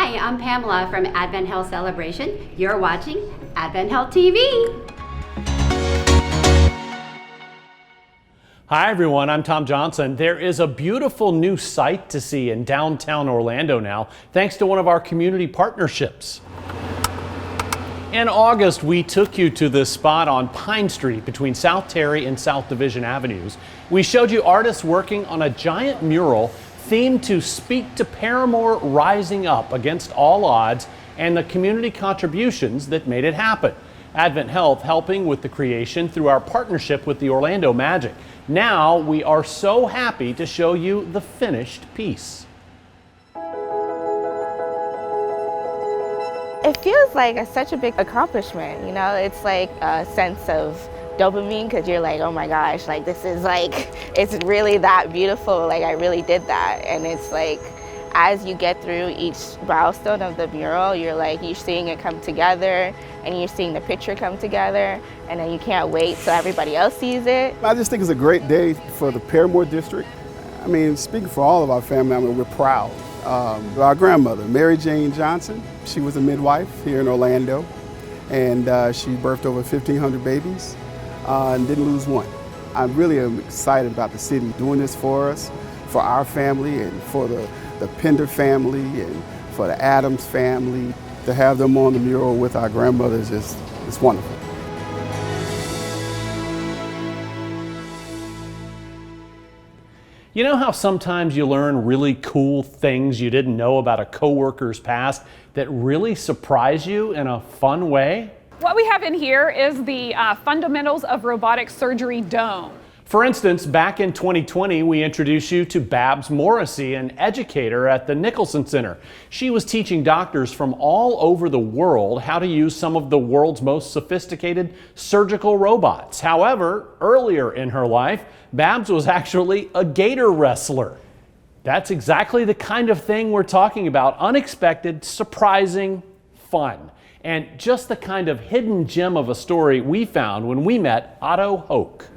Hi, I'm Pamela from Advent Health Celebration. You're watching AdventHealth TV. Hi everyone, I'm Tom Johnson. There is a beautiful new sight to see in downtown Orlando now, thanks to one of our community partnerships. In August, we took you to this spot on Pine Street between South Terry and South Division Avenues. We showed you artists working on a giant mural themed to speak to Paramore rising up against all odds and the community contributions that made it happen. AdventHealth helping with the creation through our partnership with the Orlando Magic. Now we are so happy to show you the finished piece. It feels like such a big accomplishment, you know? It's like a sense of dopamine because you're like, oh my gosh, like this is like, it's really that beautiful, like I really did that. And it's like, as you get through each milestone of the mural, you're seeing it come together and you're seeing the picture come together, and then you can't wait so everybody else sees it. I just think it's a great day for the Paramore District. I mean, speaking for all of our family, I mean, we're proud. Our grandmother, Mary Jane Johnson, she was a midwife here in Orlando, and she birthed over 1,500 babies and didn't lose one. I really am excited about the city doing this for us, for our family, and for the Pender family, and for the Adams family. To have them on the mural with our grandmothers is wonderful. You know how sometimes you learn really cool things you didn't know about a coworker's past that really surprise you in a fun way? What we have in here is the Fundamentals of Robotic Surgery Dome. For instance, back in 2020, we introduced you to Babs Morrissey, an educator at the Nicholson Center. She was teaching doctors from all over the world how to use some of the world's most sophisticated surgical robots. However, earlier in her life, Babs was actually a gator wrestler. That's exactly the kind of thing we're talking about: unexpected, surprising, fun. And just the kind of hidden gem of a story we found when we met Otto Hoke.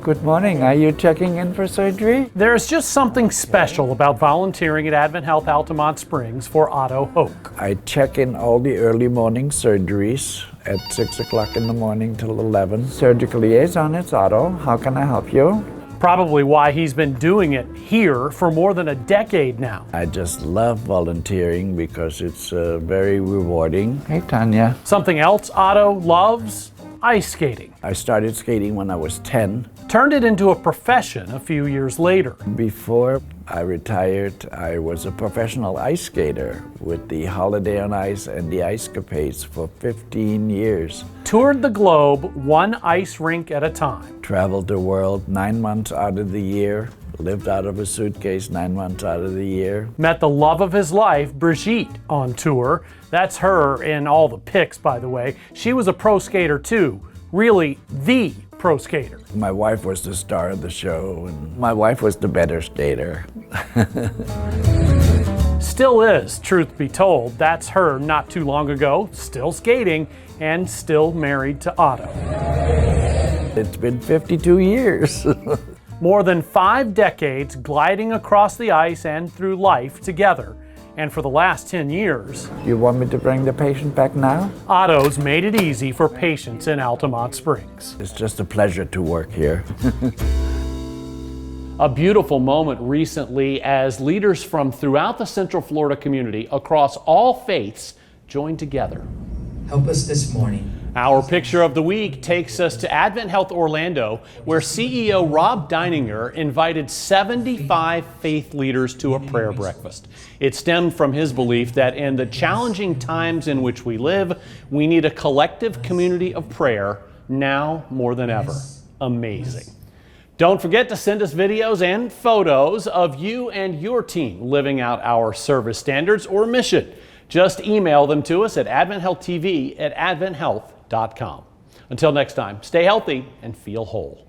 Good morning. Are you checking in for surgery? There's just something special about volunteering at AdventHealth Altamont Springs for Otto Hoke. I check in all the early morning surgeries at 6 o'clock in the morning till 11. Surgical liaison, it's Otto. How can I help you? Probably why he's been doing it here for more than a decade now. I just love volunteering because it's very rewarding. Hey, Tanya. Something else Otto loves? Ice skating. I started skating when I was 10. Turned it into a profession a few years later. Before I retired, I was a professional ice skater with the Holiday on Ice and the Ice Capades for 15 years. Toured the globe one ice rink at a time. Traveled the world 9 months out of the year. Lived out of a suitcase 9 months out of the year. Met the love of his life, Brigitte, on tour. That's her in all the pics, by the way. She was a pro skater too. Really, the pro skater. My wife was the star of the show, and my wife was the better skater. Still is, truth be told. That's her not too long ago, still skating and still married to Otto. It's been 52 years. More than 5 decades gliding across the ice and through life together. And for the last 10 years, You want me to bring the patient back now? Otto's made it easy for patients in Altamont Springs. It's just a pleasure to work here. A beautiful moment recently as leaders from throughout the Central Florida community across all faiths joined together. Help us this morning. Our picture of the week takes us to AdventHealth Orlando, where CEO Rob Deininger invited 75 faith leaders to a prayer breakfast. It stemmed from his belief that in the challenging times in which we live, we need a collective community of prayer now more than ever. Amazing. Don't forget to send us videos and photos of you and your team living out our service standards or mission. Just email them to us at AdventHealth TV at AdventHealth.com. Until next time, stay healthy and feel whole.